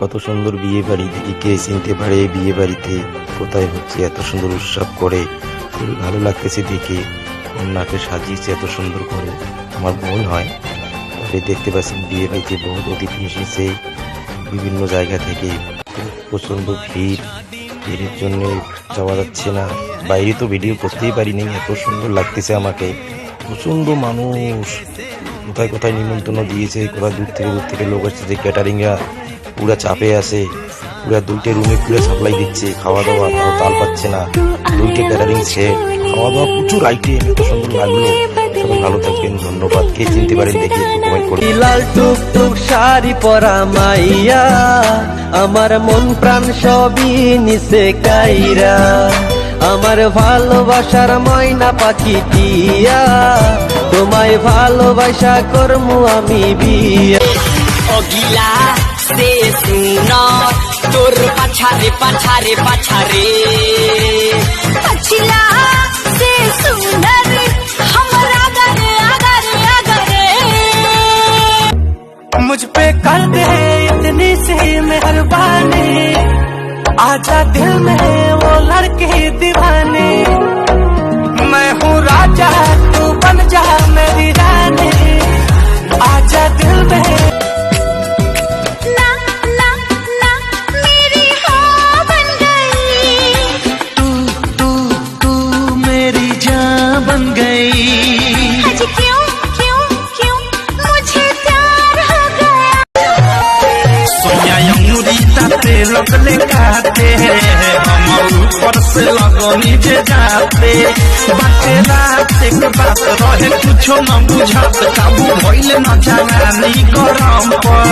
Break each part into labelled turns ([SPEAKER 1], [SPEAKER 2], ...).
[SPEAKER 1] কত সুন্দর বিয়ে বাড়ি, দেখি কে চিনতে পারে এই বিয়ে বাড়িতে কোথায় হচ্ছে। এত সুন্দর উৎসব করে, খুবই ভালো লাগতেছে দেখে। কন্যাকে সাজিয়েছে এত সুন্দর করে, আমার বোন হয়। তবে দেখতে পাচ্ছেন বিয়ে বাড়িতে বহুত অতিথি এসেছে বিভিন্ন জায়গা থেকে। প্রচন্ড ভিড়ের জন্য যাওয়া যাচ্ছে না, বাইরে তো ভিডিও করতেই পারিনি, এত সুন্দর লাগতেছে আমাকে। প্রচন্ড মানুষ, কোথায় কোথায় নিমন্ত্রণ দিয়েছে, কোথায় দূর থেকে লোক আসছে। যে ক্যাটারিংরা পুরা চাপে আছে, পুরা 2টে রুমে পুরো সাপ্লাই দিচ্ছে, খাওয়া দাওয়া তাও তাল পাচ্ছে না। 2টে ক্যাটারিং সেট, খাওয়া দাওয়া প্রচুর আইটেম, এত সুন্দর লাগলো। সবাই ভালো থাকবেন, ধন্যবাদ। কে চিনতে পারেন দেখি একটু কমেন্ট করুন।
[SPEAKER 2] লাল টুকটুক শাড়ি পরা মাইয়া, আমার মন প্রাণ সবই নিছে কাইরা, আমার ভালোবাসার ময়না পাখি টিয়া, তোমায় ভালোবাসা করমু আমি বিয়া।
[SPEAKER 3] অগিলা সে শুনো তোর পাছারে পাছারে পাছারে,
[SPEAKER 4] पछिला से सुंदर हमर आगरे आगरे आगरे।
[SPEAKER 2] मुझ पे कर दे इतनी सी मेहरबानी, आजा दिल में वो लड़के दीवाने, मैं हूँ राजा तू बन जा मेरी रानी, आजा दिल में।
[SPEAKER 4] ना ना ना मेरी हो बन गई,
[SPEAKER 2] तू तू मेरी जान बन गई।
[SPEAKER 4] आज क्यों क्यों क्यों मुझे प्यार हो गया।
[SPEAKER 2] सोनिया अंगूरी ताते लगले काटे, हम ऊपर से लगो नीचे जाते, बाते रात एक बात रहे कुछो न बुझात, काबू भइले न जानी गरम पर,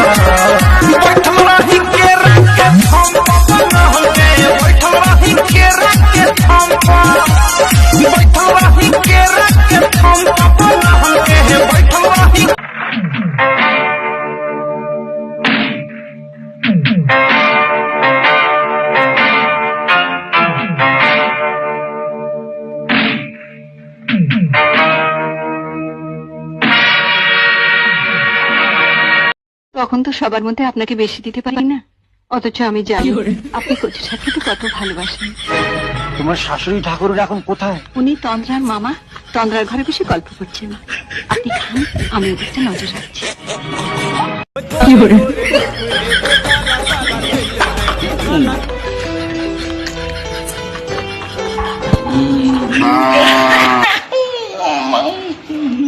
[SPEAKER 2] बैठल रही के रखे थम पवन होगे, बैठल रही के रखे थम पर, बैठल रही के रखे थम पवन होगे, बैठल रही।
[SPEAKER 5] তখন তো সবার মধ্যে আপনাকে বেশি দিতে পারি না, অথচ আমি জানি আপনি কচু ঠাকুরকে কত ভালোবাসেন।
[SPEAKER 6] তোমার শাশুড়ি ঠাকুর এখন কোথায়?
[SPEAKER 5] উনি তন্দ্রার মামা, তন্দ্রার ঘরে বসে গল্প করছেন। আপনি খান, আমি ওদিকটা নজর রাখছি।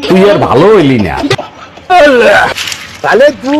[SPEAKER 6] তুই আর ভালো হইলি না, তাহলে তুই